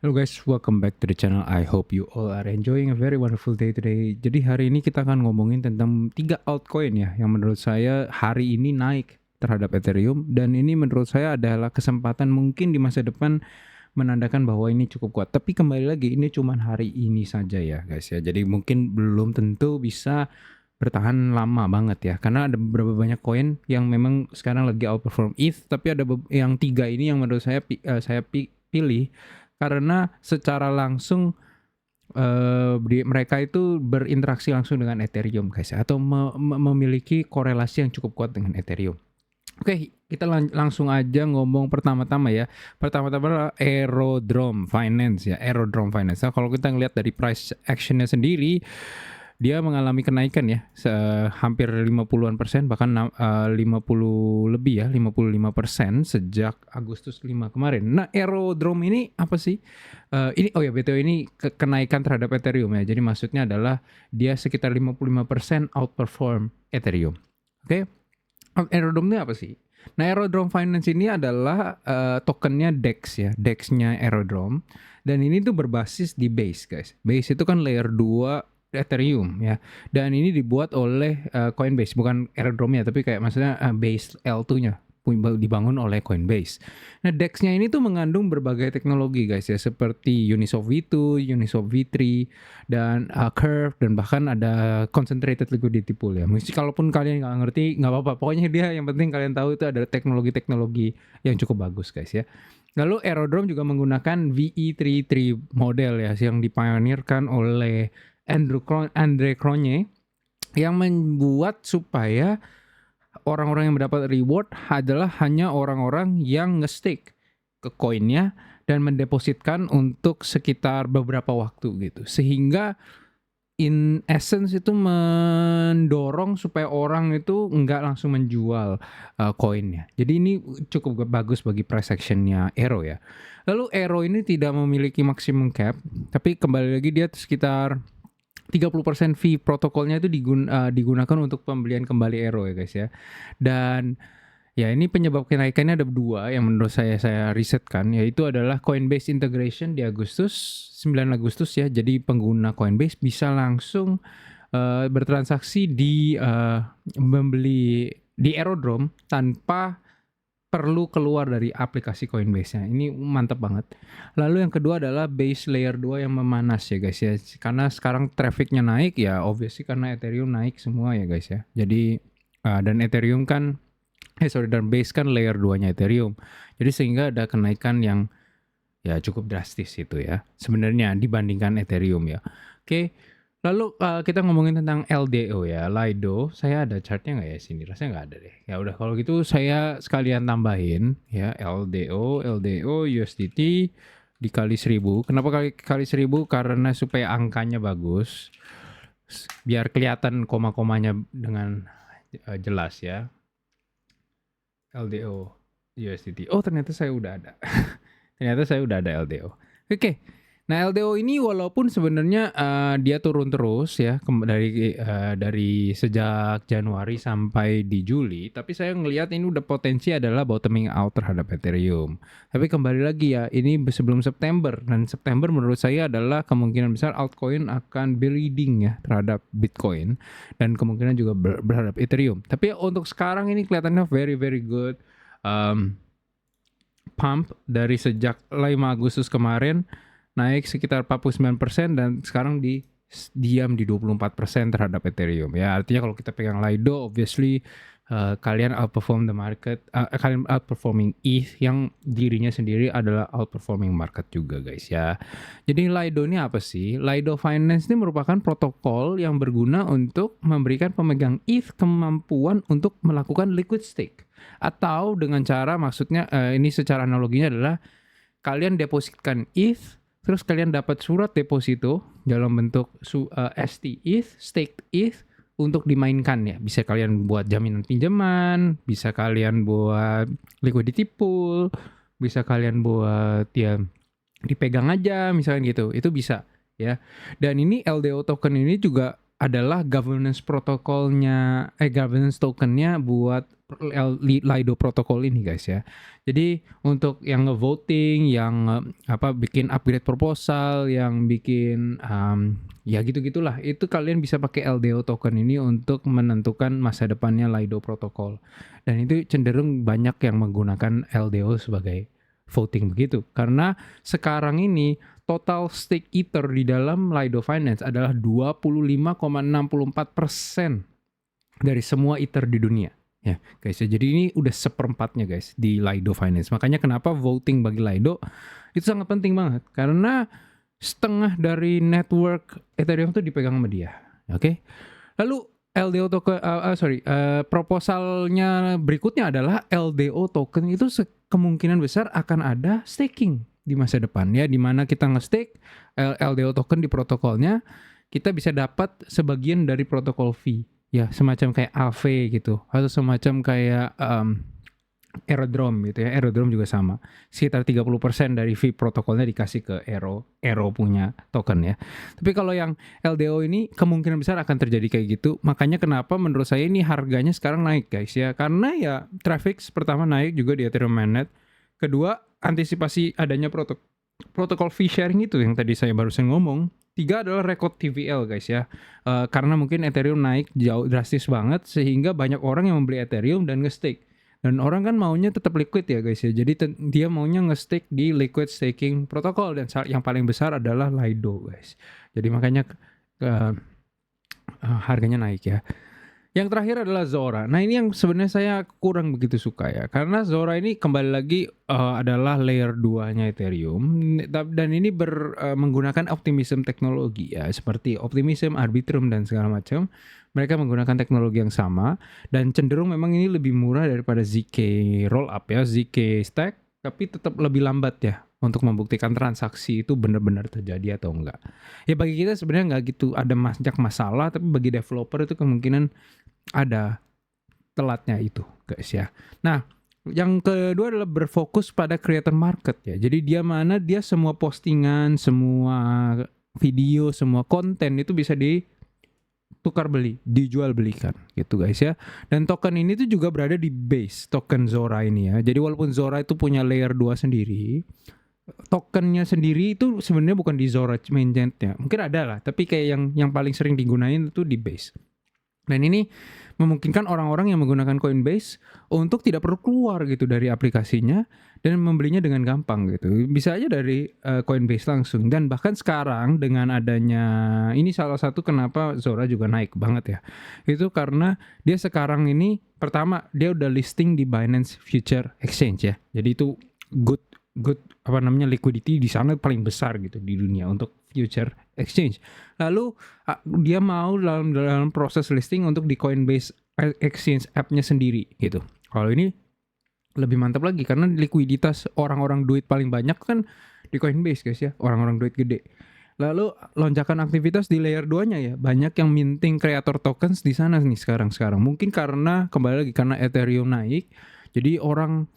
Hello guys, welcome back to the channel. I hope you all are enjoying a very wonderful day today. Jadi hari ini kita akan ngomongin tentang 3 altcoin ya yang menurut saya hari ini naik terhadap Ethereum, dan ini menurut saya adalah kesempatan mungkin di masa depan menandakan bahwa ini cukup kuat. Tapi kembali lagi, ini cuma hari ini saja ya guys ya. Jadi mungkin belum tentu bisa bertahan lama banget ya, karena ada beberapa banyak koin yang memang sekarang lagi outperform ETH, tapi ada yang 3 ini yang menurut saya pilih karena secara langsung mereka itu berinteraksi langsung dengan Ethereum guys, atau memiliki korelasi yang cukup kuat dengan Ethereum. Oke, kita langsung aja ngomong pertama-tama ya. Pertama-tama adalah Aerodrome Finance ya, Aerodrome Finance. Nah, kalau kita ngelihat dari price actionnya sendiri, dia mengalami kenaikan ya, hampir 50-an%, bahkan 50 lebih ya, 55% sejak Agustus 5 kemarin. Nah, Aerodrome ini apa sih? Ini BTW ini kenaikan terhadap Ethereum ya. Jadi maksudnya adalah dia sekitar 55% outperform Ethereum. Oke. Aerodrome ini apa sih? Nah, Aerodrome Finance ini adalah tokennya DEX ya, DEX-nya Aerodrome. Dan ini tuh berbasis di Base guys. Base itu kan layer 2 Ethereum ya, dan ini dibuat oleh Coinbase, bukan Aerodrome-nya, tapi kayak maksudnya Base L2-nya dibangun oleh Coinbase. Nah, DEX-nya ini tuh mengandung berbagai teknologi guys ya, seperti Uniswap V2, Uniswap V3, dan Curve, dan bahkan ada Concentrated Liquidity Pool ya. Mesti kalaupun kalian nggak ngerti, nggak apa-apa. Pokoknya dia yang penting kalian tahu itu ada teknologi-teknologi yang cukup bagus guys ya. Lalu Aerodrome juga menggunakan VE33 model ya, yang dipionirkan oleh Andre Cronje, yang membuat supaya orang-orang yang mendapat reward adalah hanya orang-orang yang nge-stake ke koinnya dan mendepositkan untuk sekitar beberapa waktu gitu. Sehingga in essence itu mendorong supaya orang itu nggak langsung menjual koinnya. Jadi ini cukup bagus bagi price actionnya Aero ya. Lalu Aero ini tidak memiliki maximum cap, tapi kembali lagi dia sekitar 30% fee protokolnya itu digunakan untuk pembelian kembali Aero ya guys ya. Dan ya ini penyebab kenaikannya ada 2 yang menurut saya risetkan, yaitu adalah Coinbase integration di 9 Agustus ya. Jadi pengguna Coinbase bisa langsung bertransaksi di membeli di Aerodrome tanpa perlu keluar dari aplikasi Coinbase-nya. Ini mantap banget. Lalu yang kedua adalah base layer 2 yang memanas ya guys ya. Karena sekarang trafficnya naik ya, obviously karena Ethereum naik semua ya guys ya. Jadi dan Ethereum kan dan base kan layer 2-nya Ethereum. Jadi sehingga ada kenaikan yang ya cukup drastis itu ya, sebenarnya dibandingkan Ethereum ya. Oke. Lalu kita ngomongin tentang LDO ya, Lido. Saya ada chartnya nggak ya sini? Rasanya nggak ada deh. Ya udah kalau gitu saya sekalian tambahin ya, LDO USDT dikali 1000. Kenapa kali 1000? Karena supaya angkanya bagus, biar kelihatan koma-komanya dengan jelas ya. LDO USDT. Oh ternyata saya udah ada. Ternyata saya udah ada LDO. Oke. Nah, LDO ini walaupun sebenarnya dia turun terus ya dari sejak Januari sampai di Juli, tapi saya ngelihat ini udah potensi adalah bottoming out terhadap Ethereum. Tapi kembali lagi ya, ini sebelum September, dan September menurut saya adalah kemungkinan besar altcoin akan bleeding ya terhadap Bitcoin, dan kemungkinan juga berhadap Ethereum. Tapi untuk sekarang ini kelihatannya very very good pump dari sejak 5 Agustus kemarin, naik sekitar 49%, dan sekarang diam di 24% terhadap Ethereum ya. Artinya kalau kita pegang Lido, obviously kalian outperform the market, kalian outperforming ETH yang dirinya sendiri adalah outperforming market juga guys ya. Jadi Lido ini apa sih? Lido Finance ini merupakan protokol yang berguna untuk memberikan pemegang ETH kemampuan untuk melakukan liquid stake, atau dengan cara, maksudnya ini secara analoginya adalah kalian depositkan ETH, terus kalian dapat surat deposito dalam bentuk ST ETH, staked ETH untuk dimainkan ya. Bisa kalian buat jaminan pinjaman, bisa kalian buat liquidity pool, bisa kalian buat ya dipegang aja misalnya gitu. Itu bisa ya. Dan ini LDO token ini juga adalah governance tokennya buat Lido protokol ini guys ya. Jadi untuk yang ngevoting, yang bikin upgrade proposal, yang bikin ya gitu-gitulah, itu kalian bisa pakai LDO token ini untuk menentukan masa depannya Lido protokol. Dan itu cenderung banyak yang menggunakan LDO sebagai voting begitu. Karena sekarang ini total stake Ether di dalam Lido Finance adalah 25,64% dari semua Ether di dunia. Ya, guys. Jadi ini udah seperempatnya guys di Lido Finance. Makanya kenapa voting bagi Lido itu sangat penting banget karena setengah dari network Ethereum itu dipegang sama dia. Oke. Lalu LDO token proposalnya berikutnya adalah LDO token itu kemungkinan besar akan ada staking di masa depan ya, di mana kita nge-stake LDO token di protokolnya, kita bisa dapat sebagian dari protokol fee. Ya, semacam kayak AV gitu atau semacam kayak Airdrome gitu ya. Airdrome juga sama. Sekitar 30% dari fee protokolnya dikasih ke Aero punya token ya. Tapi kalau yang LDO ini kemungkinan besar akan terjadi kayak gitu. Makanya kenapa menurut saya ini harganya sekarang naik guys ya. Karena ya traffic pertama naik juga di Ethereum mainnet. Kedua, antisipasi adanya protokol fee sharing itu yang tadi saya barusan ngomong. 3 adalah record TVL guys ya. Karena mungkin Ethereum naik jauh drastis banget sehingga banyak orang yang membeli Ethereum dan nge-stake. Dan orang kan maunya tetap liquid ya guys ya. Jadi dia maunya nge-stake di liquid staking protokol dan yang paling besar adalah Lido guys. Jadi makanya harganya naik ya. Yang terakhir adalah Zora. Nah ini yang sebenarnya saya kurang begitu suka ya. Karena Zora ini kembali lagi adalah layer 2-nya Ethereum. Dan ini menggunakan optimism teknologi ya. Seperti optimism, arbitrum, dan segala macam. Mereka menggunakan teknologi yang sama. Dan cenderung memang ini lebih murah daripada ZK Rollup ya. ZK Stack. Tapi tetap lebih lambat ya. Untuk membuktikan transaksi itu benar-benar terjadi atau enggak. Ya bagi kita sebenarnya nggak gitu ada banyak masalah. Tapi bagi developer itu kemungkinan ada telatnya itu guys ya. Nah yang kedua adalah berfokus pada creator market ya. Jadi dia semua postingan, semua video, semua konten itu bisa ditukar beli, dijual belikan gitu guys ya. Dan token ini tuh juga berada di base token Zora ini ya. Jadi walaupun Zora itu punya layer 2 sendiri, tokennya sendiri itu sebenarnya bukan di Zora mainnetnya. Mungkin ada lah, tapi kayak yang paling sering digunain itu di base. Dan ini memungkinkan orang-orang yang menggunakan Coinbase untuk tidak perlu keluar gitu dari aplikasinya dan membelinya dengan gampang gitu. Bisa aja dari Coinbase langsung. Dan bahkan sekarang dengan adanya ini salah satu kenapa Zora juga naik banget ya. Itu karena dia sekarang ini pertama dia udah listing di Binance Future Exchange ya. Jadi itu good liquidity di sana paling besar gitu di dunia untuk future exchange. Lalu dia mau dalam proses listing untuk di Coinbase Exchange app-nya sendiri gitu. Kalau ini lebih mantap lagi karena likuiditas orang-orang duit paling banyak kan di Coinbase guys ya, orang-orang duit gede. Lalu lonjakan aktivitas di layer 2-nya ya, banyak yang minting creator tokens di sana nih sekarang. Mungkin karena kembali lagi karena Ethereum naik, jadi orang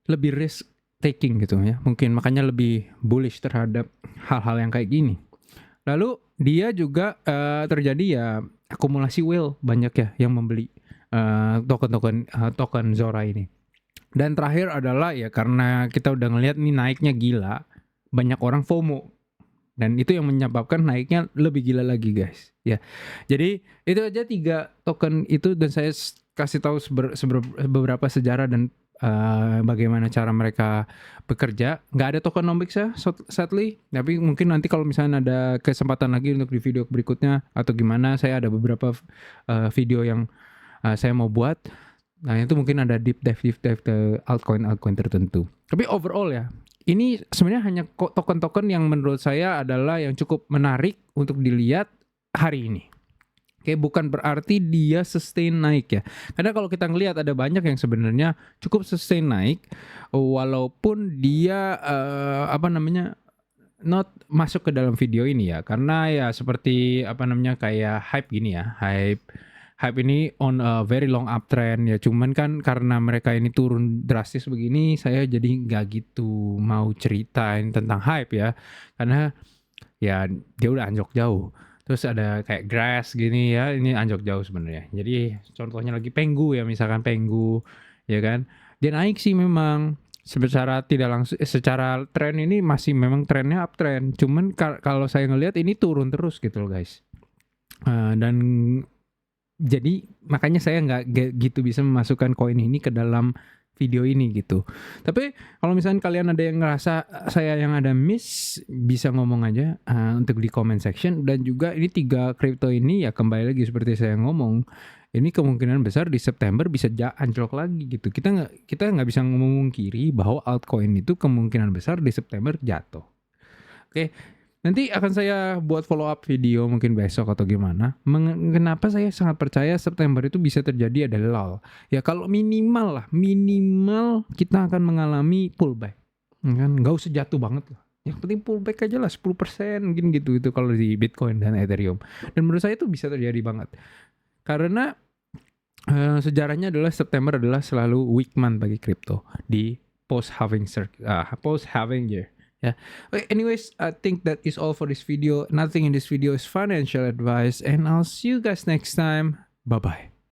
lebih risk taking gitu ya, mungkin makanya lebih bullish terhadap hal-hal yang kayak gini. Lalu dia juga terjadi ya akumulasi whale banyak ya yang membeli token Zora ini. Dan terakhir adalah ya karena kita udah ngelihat nih naiknya gila, banyak orang FOMO. Dan itu yang menyebabkan naiknya lebih gila lagi guys ya. Jadi itu aja 3 token itu dan saya kasih tahu beberapa sejarah dan bagaimana cara mereka bekerja. Nggak ada tokenomics ya sadly, tapi mungkin nanti kalau misalnya ada kesempatan lagi untuk di video berikutnya atau gimana, saya ada beberapa video yang saya mau buat. Nah itu mungkin ada deep dive ke altcoin tertentu. Tapi overall ya, ini sebenarnya hanya token-token yang menurut saya adalah yang cukup menarik untuk dilihat hari ini. Oke, bukan berarti dia sustain naik ya. Karena kalau kita ngelihat ada banyak yang sebenarnya cukup sustain naik walaupun dia not masuk ke dalam video ini ya. Karena ya seperti kayak hype gini ya. Hype ini on a very long uptrend ya. Cuman kan karena mereka ini turun drastis begini, saya jadi nggak gitu mau ceritain tentang hype ya. Karena ya dia udah anjlok jauh. Terus ada kayak grass gini ya, ini anjlok jauh sebenarnya. Jadi contohnya lagi Penggu ya, misalkan Penggu, ya kan. Dia naik sih memang secara tidak langsung secara tren ini masih memang trennya uptrend. Cuman kalau saya ngelihat ini turun terus gitu loh guys. Dan jadi makanya saya nggak gitu bisa memasukkan koin ini ke dalam video ini gitu. Tapi kalau misalnya kalian ada yang ngerasa saya yang ada miss, bisa ngomong aja untuk di comment section. Dan juga ini 3 kripto ini ya kembali lagi seperti saya ngomong, ini kemungkinan besar di September bisa anjlok lagi gitu. Kita nggak bisa memungkiri bahwa altcoin itu kemungkinan besar di September jatuh. Oke. Nanti akan saya buat follow up video mungkin besok atau gimana. Kenapa saya sangat percaya September itu bisa terjadi ada lull. Ya kalau minimal kita akan mengalami pullback. Kan nggak usah jatuh banget lah. Yang penting pullback aja lah 10% mungkin gitu itu kalau di Bitcoin dan Ethereum. Dan menurut saya itu bisa terjadi banget. Karena sejarahnya adalah September adalah selalu weak month bagi crypto di post halving year. Yeah. Okay, anyways, I think that is all for this video. Nothing in this video is financial advice, and I'll see you guys next time. Bye bye.